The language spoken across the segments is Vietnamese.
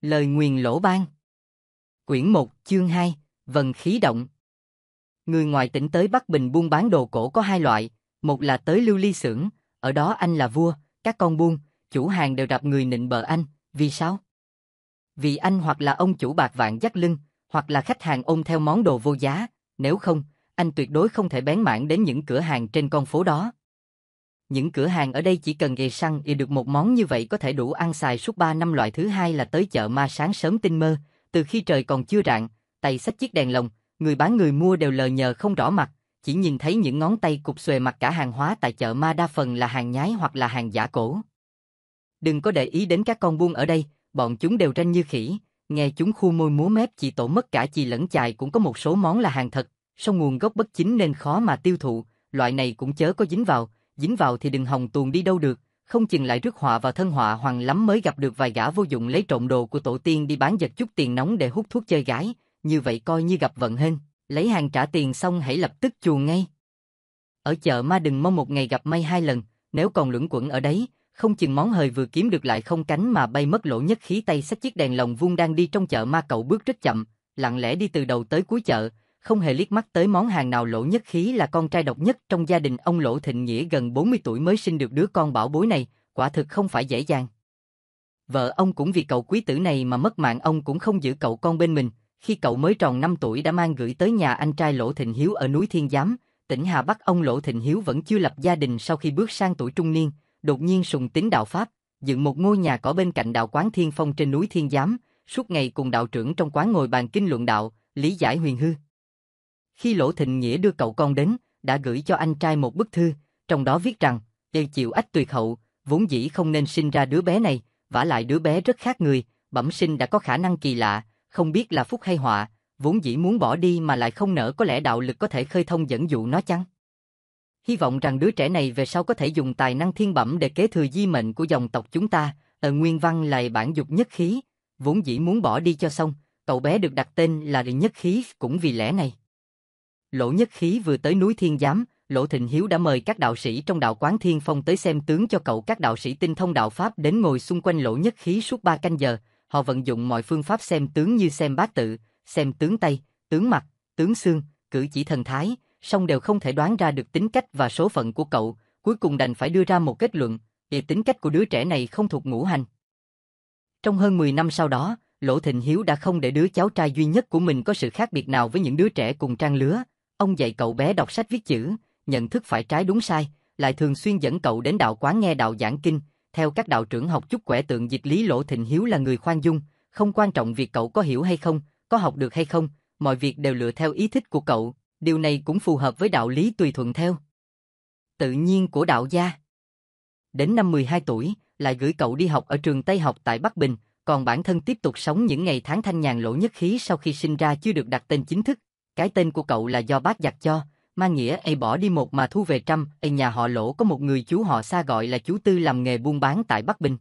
Lời nguyền lỗ ban. Quyển 1, chương 2, Vần khí động. Người ngoài tỉnh tới Bắc Bình buôn bán đồ cổ có hai loại, một là tới Lưu Ly xưởng, ở đó anh là vua, các con buôn, chủ hàng đều đạp người nịnh bợ anh, vì sao? Vì anh hoặc là ông chủ bạc vạn dắt lưng, hoặc là khách hàng ôm theo món đồ vô giá, nếu không, anh tuyệt đối không thể bén mảng đến những cửa hàng trên con phố đó. Những cửa hàng ở đây chỉ cần ghề xăng được một món như vậy có thể đủ ăn xài suốt 3 năm. Loại thứ hai là tới chợ ma sáng sớm tinh mơ, từ khi trời còn chưa rạng, tay xách chiếc đèn lồng, người bán người mua đều lờ nhờ không rõ mặt, chỉ nhìn thấy những ngón tay cụp xuề. Mặt cả hàng hóa tại chợ ma đa phần là hàng nhái hoặc là hàng giả cổ. Đừng có để ý đến các con buôn ở đây, bọn chúng đều ranh như khỉ, nghe chúng khu môi múa mép chỉ tổ mất cả chì lẫn chài. Cũng có một số món là hàng thật, song nguồn gốc bất chính nên khó mà tiêu thụ, loại này cũng chớ có dính vào thì đừng hòng tuồn đi đâu được, không chừng lại rước họa vào thân. Họa hoàng lắm mới gặp được vài gã vô dụng lấy trộm đồ của tổ tiên đi bán giật chút tiền nóng để hút thuốc chơi gái, như vậy coi như gặp vận hên, lấy hàng trả tiền xong hãy lập tức chuồn ngay. Ở chợ ma đừng mong một ngày gặp may 2 lần, nếu còn luẩn quẩn ở đấy, không chừng món hời vừa kiếm được lại không cánh mà bay mất. Lỗ Nhất Khí tay xách chiếc đèn lồng vung đang đi trong chợ ma. Cậu bước rất chậm, lặng lẽ đi từ đầu tới cuối chợ, không hề liếc mắt tới món hàng nào. Lỗ Nhất Khí là con trai độc nhất trong gia đình ông Lỗ Thịnh Nghĩa, gần 40 tuổi mới sinh được đứa con bảo bối này, quả thực không phải dễ dàng. Vợ ông cũng vì cậu quý tử này mà mất mạng, ông cũng không giữ cậu con bên mình. Khi cậu mới tròn 5 tuổi đã mang gửi tới nhà anh trai Lỗ Thịnh Hiếu ở núi Thiên Giám, tỉnh Hà Bắc. Ông Lỗ Thịnh Hiếu vẫn chưa lập gia đình, sau khi bước sang tuổi trung niên, đột nhiên sùng tín đạo Pháp, dựng một ngôi nhà cỏ bên cạnh đạo quán Thiên Phong trên núi Thiên Giám, suốt ngày cùng đạo trưởng trong quán ngồi bàn kinh luận đạo, lý giải huyền hư. Khi Lỗ Thịnh Nghĩa đưa cậu con đến, đã gửi cho anh trai một bức thư, trong đó viết rằng, yêu chịu ách tuyệt hậu, vốn dĩ không nên sinh ra đứa bé này, vả lại đứa bé rất khác người, bẩm sinh đã có khả năng kỳ lạ, không biết là phúc hay họa, vốn dĩ muốn bỏ đi mà lại không nỡ, có lẽ đạo lực có thể khơi thông dẫn dụ nó chăng? Hy vọng rằng đứa trẻ này về sau có thể dùng tài năng thiên bẩm để kế thừa di mệnh của dòng tộc chúng ta. Nguyên văn là bản Dục Nhất Khí, vốn dĩ muốn bỏ đi cho xong, cậu bé được đặt tên là Nhất Khí cũng vì lẽ này. Lỗ Nhất Khí vừa tới núi Thiên Giám, Lỗ Thịnh Hiếu đã mời các đạo sĩ trong đạo quán Thiên Phong tới xem tướng cho cậu. Các đạo sĩ tinh thông đạo pháp đến ngồi xung quanh Lỗ Nhất Khí suốt 3 canh giờ, họ vận dụng mọi phương pháp xem tướng như xem bát tự, xem tướng tay, tướng mặt, tướng xương, cử chỉ thần thái, song đều không thể đoán ra được tính cách và số phận của cậu, cuối cùng đành phải đưa ra một kết luận, về tính cách của đứa trẻ này không thuộc ngũ hành. Trong hơn 10 năm sau đó, Lỗ Thịnh Hiếu đã không để đứa cháu trai duy nhất của mình có sự khác biệt nào với những đứa trẻ cùng trang lứa. Ông dạy cậu bé đọc sách viết chữ, nhận thức phải trái đúng sai, lại thường xuyên dẫn cậu đến đạo quán nghe đạo giảng kinh, theo các đạo trưởng học chút quẻ tượng dịch lý. Lỗ Thịnh Hiếu là người khoan dung, không quan trọng việc cậu có hiểu hay không, có học được hay không, mọi việc đều lựa theo ý thích của cậu, điều này cũng phù hợp với đạo lý tùy thuận theo tự nhiên của đạo gia. Đến năm 12 tuổi, lại gửi cậu đi học ở trường Tây học tại Bắc Bình, còn bản thân tiếp tục sống những ngày tháng thanh nhàn. Lỗ Nhất Khí sau khi sinh ra chưa được đặt tên chính thức, cái tên của cậu là do bác giặc cho, mang nghĩa bỏ đi một mà thu về trăm. Nhà họ Lỗ có một người chú họ Sa gọi là chú Tư làm nghề buôn bán tại Bắc Bình.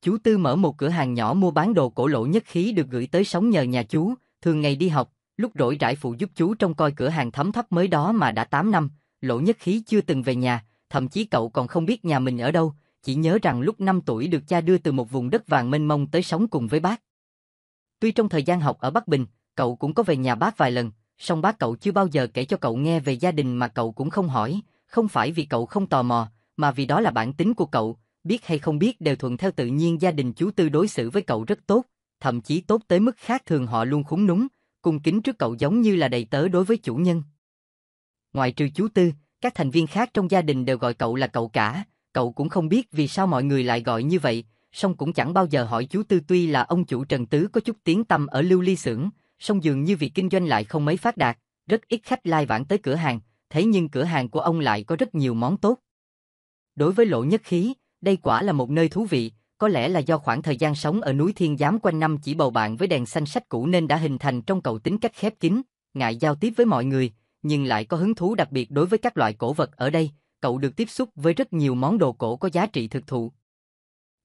Chú Tư mở một cửa hàng nhỏ mua bán đồ cổ. Lỗ Nhất Khí được gửi tới sống nhờ nhà chú, thường ngày đi học, lúc rỗi rãi phụ giúp chú trông coi cửa hàng thấm thấp. Mới đó mà đã 8 năm, Lỗ Nhất Khí chưa từng về nhà, thậm chí cậu còn không biết nhà mình ở đâu, chỉ nhớ rằng lúc 5 tuổi được cha đưa từ một vùng đất vàng mênh mông tới sống cùng với bác. Tuy trong thời gian học ở Bắc Bình, cậu cũng có về nhà bác vài lần, song bác cậu chưa bao giờ kể cho cậu nghe về gia đình, mà cậu cũng không hỏi, không phải vì cậu không tò mò, mà vì đó là bản tính của cậu, biết hay không biết đều thuận theo tự nhiên. Gia đình chú Tư đối xử với cậu rất tốt, thậm chí tốt tới mức khác thường, họ luôn khúm núm, cung kính trước cậu giống như là đầy tớ đối với chủ nhân. Ngoài trừ chú Tư, các thành viên khác trong gia đình đều gọi cậu là cậu cả, cậu cũng không biết vì sao mọi người lại gọi như vậy, song cũng chẳng bao giờ hỏi chú Tư. Tuy là ông chủ Trần Tứ có chút tiếng tăm ở Lưu Ly xưởng, song dường như việc kinh doanh lại không mấy phát đạt, rất ít khách lai vãng tới cửa hàng, thế nhưng cửa hàng của ông lại có rất nhiều món tốt. Đối với Lỗ Nhất Khí, đây quả là một nơi thú vị, có lẽ là do khoảng thời gian sống ở núi Thiên Giám quanh năm chỉ bầu bạn với đèn xanh sách cũ nên đã hình thành trong cậu tính cách khép kín, ngại giao tiếp với mọi người, nhưng lại có hứng thú đặc biệt đối với các loại cổ vật. Ở đây, cậu được tiếp xúc với rất nhiều món đồ cổ có giá trị thực thụ.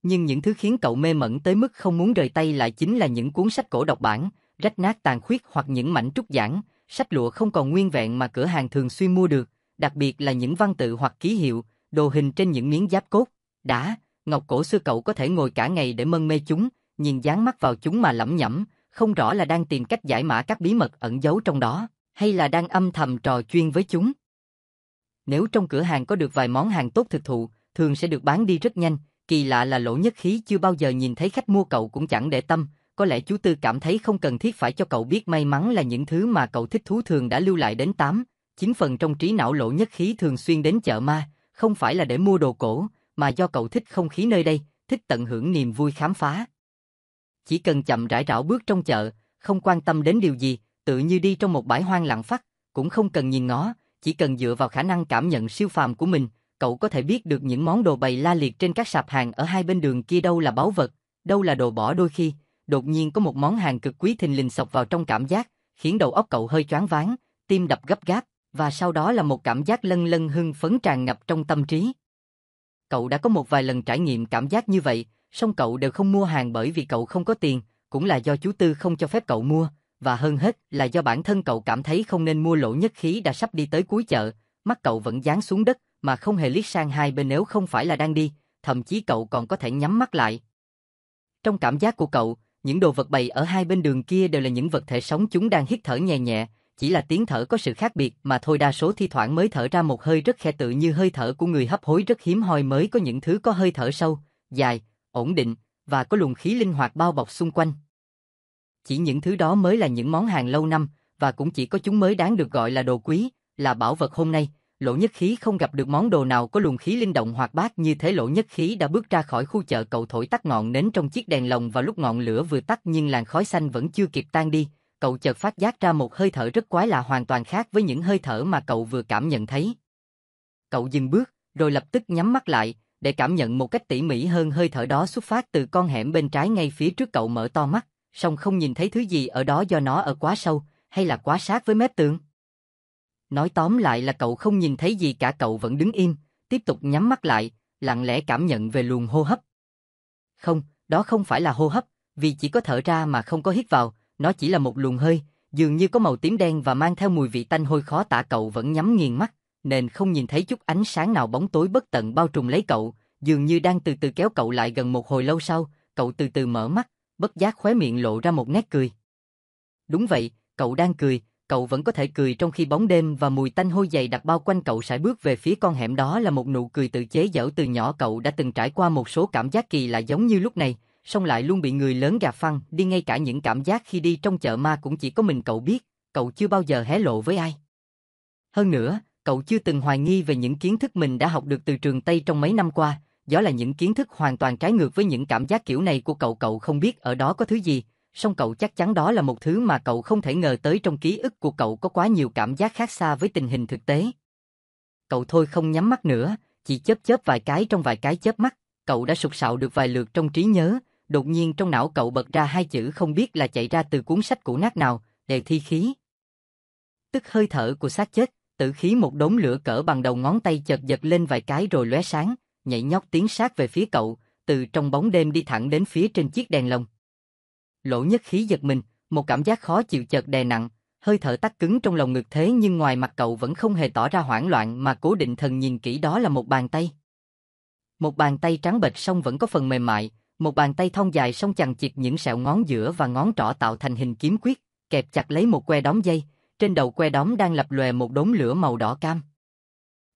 Nhưng những thứ khiến cậu mê mẩn tới mức không muốn rời tay lại chính là những cuốn sách cổ độc bản, rách nát tàn khuyết hoặc những mảnh trúc giản, sách lụa không còn nguyên vẹn mà cửa hàng thường xuyên mua được, đặc biệt là những văn tự hoặc ký hiệu, đồ hình trên những miếng giáp cốt, đá, ngọc cổ xưa. Cậu có thể ngồi cả ngày để mân mê chúng, nhìn dán mắt vào chúng mà lẩm nhẩm, không rõ là đang tìm cách giải mã các bí mật ẩn giấu trong đó, hay là đang âm thầm trò chuyên với chúng. Nếu trong cửa hàng có được vài món hàng tốt thực thụ, thường sẽ được bán đi rất nhanh, kỳ lạ là Lỗ Nhất Khí chưa bao giờ nhìn thấy khách mua cậu cũng chẳng để tâm, có lẽ chú Tư cảm thấy không cần thiết phải cho cậu biết may mắn là những thứ mà cậu thích thú thường đã lưu lại đến 9 phần trong trí não Lỗ Nhất Khí thường xuyên đến chợ ma, không phải là để mua đồ cổ, mà do cậu thích không khí nơi đây, thích tận hưởng niềm vui khám phá. Chỉ cần chậm rãi rảo bước trong chợ, không quan tâm đến điều gì, tự như đi trong một bãi hoang lặng phắt, cũng không cần nhìn ngó, chỉ cần dựa vào khả năng cảm nhận siêu phàm của mình, cậu có thể biết được những món đồ bày la liệt trên các sạp hàng ở hai bên đường kia đâu là báu vật, đâu là đồ bỏ. Đôi khi, đột nhiên có một món hàng cực quý thình lình xộc vào trong cảm giác, khiến đầu óc cậu hơi choáng váng, tim đập gấp gáp, và sau đó là một cảm giác lân lân hưng phấn tràn ngập trong tâm trí. Cậu đã có một vài lần trải nghiệm cảm giác như vậy, song cậu đều không mua hàng bởi vì cậu không có tiền, cũng là do chú Tư không cho phép cậu mua, và hơn hết là do bản thân cậu cảm thấy không nên mua. Lỗ Nhất Khí đã sắp đi tới cuối chợ, mắt cậu vẫn dán xuống đất mà không hề liếc sang hai bên nếu không phải là đang đi, thậm chí cậu còn có thể nhắm mắt lại. Trong cảm giác của cậu, những đồ vật bày ở hai bên đường kia đều là những vật thể sống, chúng đang hít thở nhẹ nhẹ, chỉ là tiếng thở có sự khác biệt mà thôi, đa số thi thoảng mới thở ra một hơi rất khe tự như hơi thở của người hấp hối, rất hiếm hoi mới có những thứ có hơi thở sâu, dài, ổn định, và có luồng khí linh hoạt bao bọc xung quanh. Chỉ những thứ đó mới là những món hàng lâu năm, và cũng chỉ có chúng mới đáng được gọi là đồ quý, là bảo vật. Hôm nay, Lỗ Nhất Khí không gặp được món đồ nào có luồng khí linh động hoạt bát như thế. Lỗ Nhất Khí đã bước ra khỏi khu chợ, cậu thổi tắt ngọn nến trong chiếc đèn lồng vào lúc ngọn lửa vừa tắt nhưng làn khói xanh vẫn chưa kịp tan đi, cậu chợt phát giác ra một hơi thở rất quái lạ, hoàn toàn khác với những hơi thở mà cậu vừa cảm nhận thấy. Cậu dừng bước, rồi lập tức nhắm mắt lại, để cảm nhận một cách tỉ mỉ hơn. Hơi thở đó xuất phát từ con hẻm bên trái ngay phía trước. Cậu mở to mắt, song không nhìn thấy thứ gì ở đó do nó ở quá sâu, hay là quá sát với mép tường. Nói tóm lại là cậu không nhìn thấy gì cả. Cậu vẫn đứng im, tiếp tục nhắm mắt lại, lặng lẽ cảm nhận về luồng hô hấp. Không, đó không phải là hô hấp, vì chỉ có thở ra mà không có hít vào, nó chỉ là một luồng hơi, dường như có màu tím đen và mang theo mùi vị tanh hôi khó tả. Cậu vẫn nhắm nghiền mắt, nên không nhìn thấy chút ánh sáng nào. Bóng tối bất tận bao trùm lấy cậu, dường như đang từ từ kéo cậu lại gần. Một hồi lâu sau, cậu từ từ mở mắt, bất giác khóe miệng lộ ra một nét cười. Đúng vậy, cậu đang cười, cậu vẫn có thể cười trong khi bóng đêm và mùi tanh hôi dày đặc bao quanh cậu. Sải bước về phía con hẻm, đó là một nụ cười tự chế giễu. Từ nhỏ cậu đã từng trải qua một số cảm giác kỳ lạ giống như lúc này, song lại luôn bị người lớn gạt phăng đi. Ngay cả những cảm giác khi đi trong chợ ma cũng chỉ có mình cậu biết, cậu chưa bao giờ hé lộ với ai. Hơn nữa, cậu chưa từng hoài nghi về những kiến thức mình đã học được từ trường Tây trong mấy năm qua, đó là những kiến thức hoàn toàn trái ngược với những cảm giác kiểu này của cậu. Cậu không biết ở đó có thứ gì, song cậu chắc chắn đó là một thứ mà cậu không thể ngờ tới. Trong ký ức của cậu có quá nhiều cảm giác khác xa với tình hình thực tế. Cậu thôi không nhắm mắt nữa, chỉ chớp chớp vài cái. Trong vài cái chớp mắt, cậu đã sục sạo được vài lượt trong trí nhớ. Đột nhiên trong não cậu bật ra hai chữ không biết là chạy ra từ cuốn sách cũ nát nào, đề thi khí. Tức hơi thở của xác chết, tử khí. Một đốm lửa cỡ bằng đầu ngón tay chợt giật lên vài cái rồi lóe sáng, nhảy nhót tiến sát về phía cậu, từ trong bóng đêm đi thẳng đến phía trên chiếc đèn lồng. Lỗ Nhất Khí giật mình, một cảm giác khó chịu chợt đè nặng, hơi thở tắc cứng trong lồng ngực. Thế nhưng ngoài mặt cậu vẫn không hề tỏ ra hoảng loạn mà cố định thần nhìn kỹ. Đó là một bàn tay. Một bàn tay trắng bệch song vẫn có phần mềm mại, một bàn tay thon dài song chằng chịt, những sẹo ngón giữa và ngón trỏ tạo thành hình kiếm quyết, kẹp chặt lấy một que đóm dây. Trên đầu que đóm đang lập lòe một đốm lửa màu đỏ cam.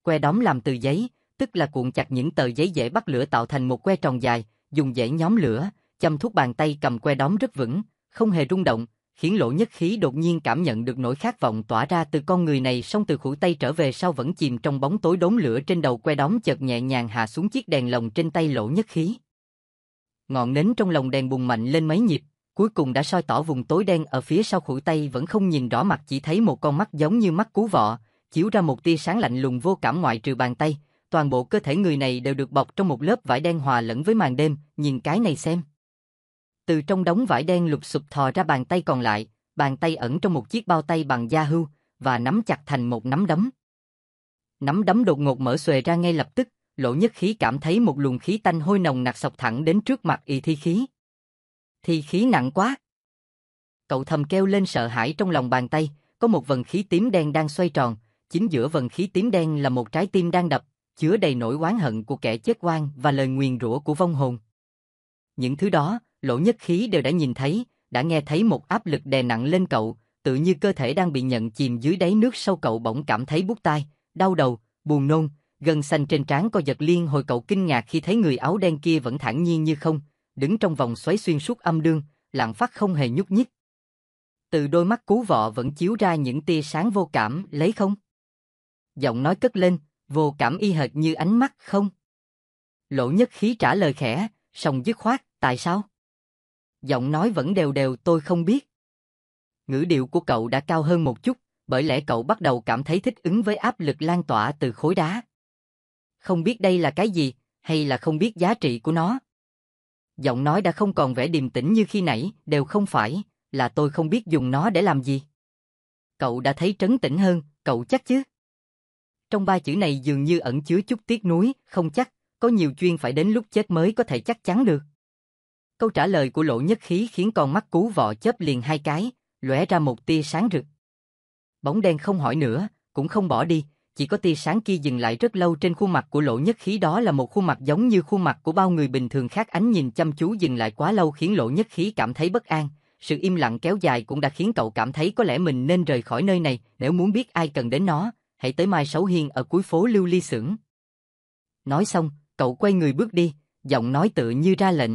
Que đóm làm từ giấy, tức là cuộn chặt những tờ giấy dễ bắt lửa tạo thành một que tròn dài, dùng dễ nhóm lửa. Châm thuốc. Bàn tay cầm que đóm rất vững, không hề rung động, khiến Lỗ Nhất Khí đột nhiên cảm nhận được nỗi khát vọng tỏa ra từ con người này. Song từ khuỷu tay trở về sau vẫn chìm trong bóng tối. Đốm lửa trên đầu que đóm chợt nhẹ nhàng hạ xuống chiếc đèn lồng trên tay Lỗ Nhất Khí. Ngọn nến trong lồng đèn bùng mạnh lên mấy nhịp, cuối cùng đã soi tỏ vùng tối đen ở phía sau khuỷu tay. Vẫn không nhìn rõ mặt, chỉ thấy một con mắt giống như mắt cú vọ, chiếu ra một tia sáng lạnh lùng vô cảm. Ngoại trừ bàn tay, toàn bộ cơ thể người này đều được bọc trong một lớp vải đen hòa lẫn với màn đêm. Nhìn cái này xem. Từ trong đống vải đen lục xục thò ra bàn tay còn lại, bàn tay ẩn trong một chiếc bao tay bằng da hưu, và nắm chặt thành một nắm đấm. Nắm đấm đột ngột mở xuề ra ngay lập tức, Lỗ Nhất Khí cảm thấy một luồng khí tanh hôi nồng nặc xộc thẳng đến trước mặt. Thi khí. Thi khí nặng quá. Cậu thầm kêu lên sợ hãi. Trong lòng bàn tay, có một vần khí tím đen đang xoay tròn, chính giữa vần khí tím đen là một trái tim đang đập, chứa đầy nỗi oán hận của kẻ chết oan và lời nguyền rủa của vong hồn. Những thứ đó, Lỗ Nhất Khí đều đã nhìn thấy, đã nghe thấy một áp lực đè nặng lên cậu, tự như cơ thể đang bị nhận chìm dưới đáy nước sâu. Cậu bỗng cảm thấy buốt tai, đau đầu, buồn nôn, gân xanh trên trán co giật liên hồi. Cậu kinh ngạc khi thấy người áo đen kia vẫn thản nhiên như không, đứng trong vòng xoáy xuyên suốt âm đương, lặng phát không hề nhúc nhích. Từ đôi mắt cú vọ vẫn chiếu ra những tia sáng vô cảm, lấy không? Giọng nói cất lên, vô cảm y hệt như ánh mắt không? Lỗ Nhất Khí trả lời khẽ, song dứt khoát, tại sao? Giọng nói vẫn đều đều, tôi không biết. Ngữ điệu của cậu đã cao hơn một chút, bởi lẽ cậu bắt đầu cảm thấy thích ứng với áp lực lan tỏa từ khối đá. Không biết đây là cái gì, hay là không biết giá trị của nó? Giọng nói đã không còn vẻ điềm tĩnh như khi nãy, đều không phải, là tôi không biết dùng nó để làm gì. Cậu đã thấy trấn tĩnh hơn, cậu chắc chứ? Trong ba chữ này dường như ẩn chứa chút tiếc nuối, không chắc, có nhiều chuyện phải đến lúc chết mới có thể chắc chắn được. Câu trả lời của Lỗ Nhất Khí khiến con mắt cú vọ chớp liền hai cái, lóe ra một tia sáng rực. Bóng đen không hỏi nữa, cũng không bỏ đi, chỉ có tia sáng kia dừng lại rất lâu trên khuôn mặt của Lỗ Nhất Khí. Đó là một khuôn mặt giống như khuôn mặt của bao người bình thường khác. Ánh nhìn chăm chú dừng lại quá lâu khiến Lỗ Nhất Khí cảm thấy bất an. Sự im lặng kéo dài cũng đã khiến cậu cảm thấy có lẽ mình nên rời khỏi nơi này. Nếu muốn biết ai cần đến nó, hãy tới Mai Sấu Hiên ở cuối phố Lưu Ly Xưởng. Nói xong, cậu quay người bước đi, giọng nói tự như ra lệnh.